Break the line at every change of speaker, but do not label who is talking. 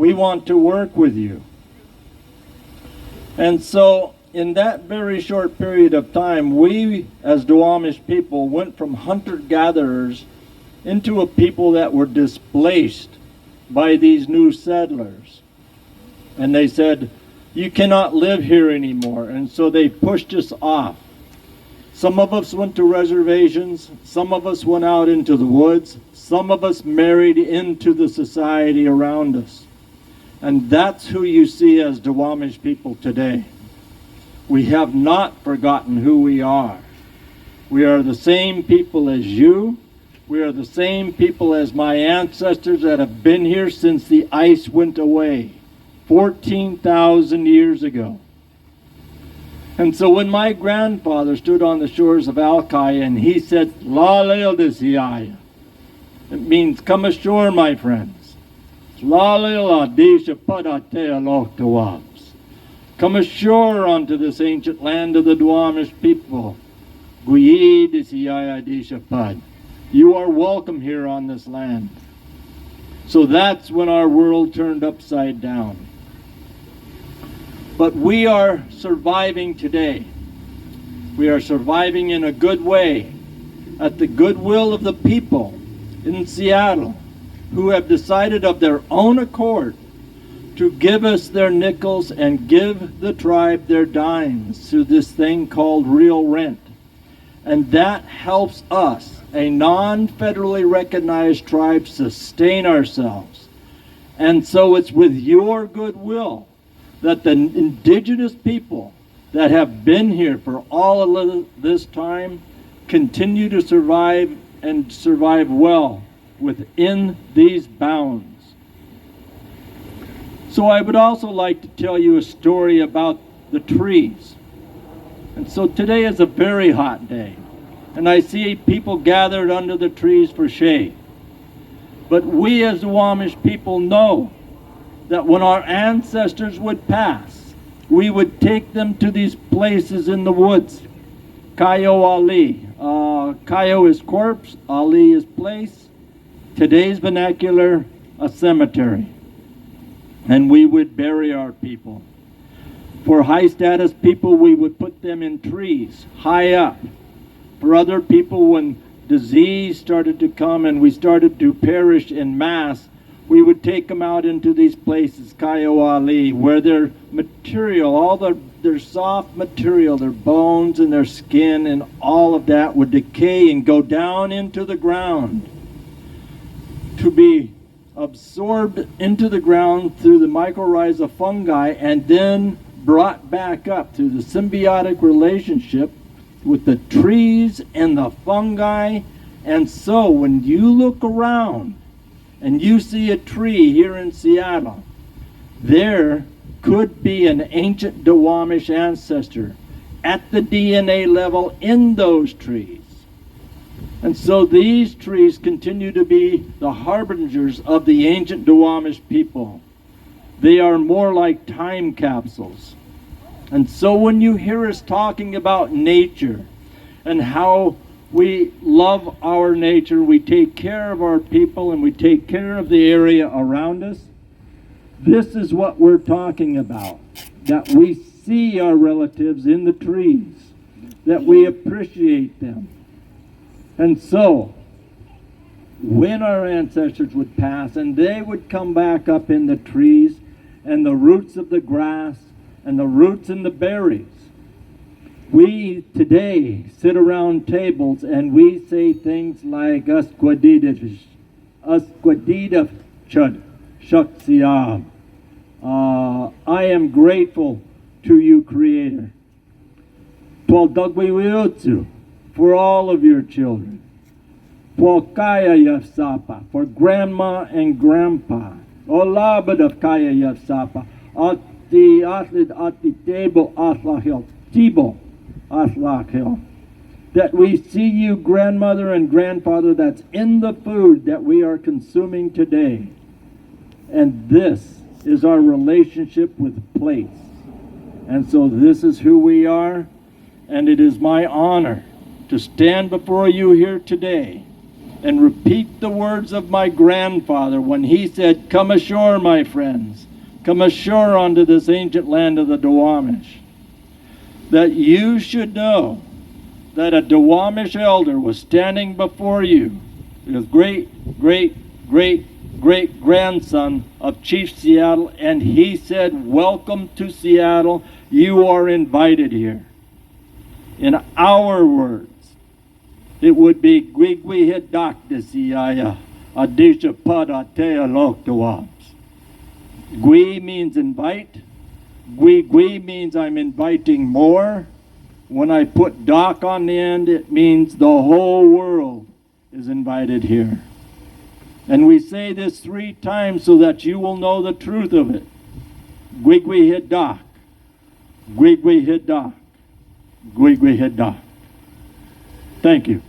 We want to work with you. And so, in that very short period of time, we, as Duwamish people, went from hunter-gatherers into a people that were displaced by these new settlers. And they said, you cannot live here anymore. And so they pushed us off. Some of us went to reservations. Some of us went out into the woods. Some of us married into the society around us. And that's who you see as Duwamish people today. We have not forgotten who we are. We are the same people as you. We are the same people as my ancestors that have been here since the ice went away 14,000 years ago. And so when my grandfather stood on the shores of Alki and he said, La leo desiyaya, it means come ashore, my friends. La leo adisha padatea loktawabs. Come ashore onto this ancient land of the Duwamish people. Guyi desiyaya adisha pad. You are welcome here on this land. So that's when our world turned upside down. But we are surviving today. We are surviving in a good way, at the goodwill of the people in Seattle, who have decided of their own accord to give us their nickels and give the tribe their dimes through this thing called real rent. And that helps us, a non-federally recognized tribe, sustain ourselves. And so it's with your goodwill that the indigenous people that have been here for all of this time continue to survive and survive well within these bounds. So I would also like to tell you a story about the trees. And so today is a very hot day, and I see people gathered under the trees for shade. But we as the Duwamish people know that when our ancestors would pass, we would take them to these places in the woods. Kayo Ali. Kayo is corpse, Ali is place. Today's vernacular, a cemetery. And we would bury our people. For high status people, we would put them in trees, high up. For other people, when disease started to come and we started to perish in mass, we would take them out into these places, Kayo Ali, where their material, all their soft material, their bones and their skin and all of that would decay and go down into the ground to be absorbed into the ground through the mycorrhiza fungi and then brought back up through the symbiotic relationship with the trees and the fungi. And so when you look around and you see a tree here in Seattle, there could be an ancient Duwamish ancestor at the DNA level in those trees. And so these trees continue to be the harbingers of the ancient Duwamish people. They are more like time capsules. And so when you hear us talking about nature and how we love our nature, we take care of our people, and we take care of the area around us, this is what we're talking about. That we see our relatives in the trees, that we appreciate them. And so, when our ancestors would pass and they would come back up in the trees and the roots of the grass and the roots and the berries, we today sit around tables and we say things like Asquadida Chud Shaksiab. I am grateful to you, Creator. Twaldugwiwiutsu, for all of your children. For Kaya Yafsapa, for grandma and grandpa. Olabad of Kaya Yafsapa. Ati atlid ati table atlahil. Tibo atlahil. That we see you, grandmother and grandfather, that's in the food that we are consuming today. And this is our relationship with place. And so this is who we are, and it is my honor to stand before you here today and repeat the words of my grandfather when he said, "Come ashore, my friends. Come ashore onto this ancient land of the Duwamish." That you should know that a Duwamish elder was standing before you, his great-great-great-great-grandson of Chief Seattle, and he said, "Welcome to Seattle. You are invited here." In our words, it would be Gwigwi Hidak Desiaya Adisha Pada Tealokdawams. Gwi means invite. Gwi means I'm inviting more. When I put doc on the end, it means the whole world is invited here. And we say this 3 times so that you will know the truth of it. Gwigwi Hidak. Gwigwi Hidak. Gwigwi Hidak. Thank you.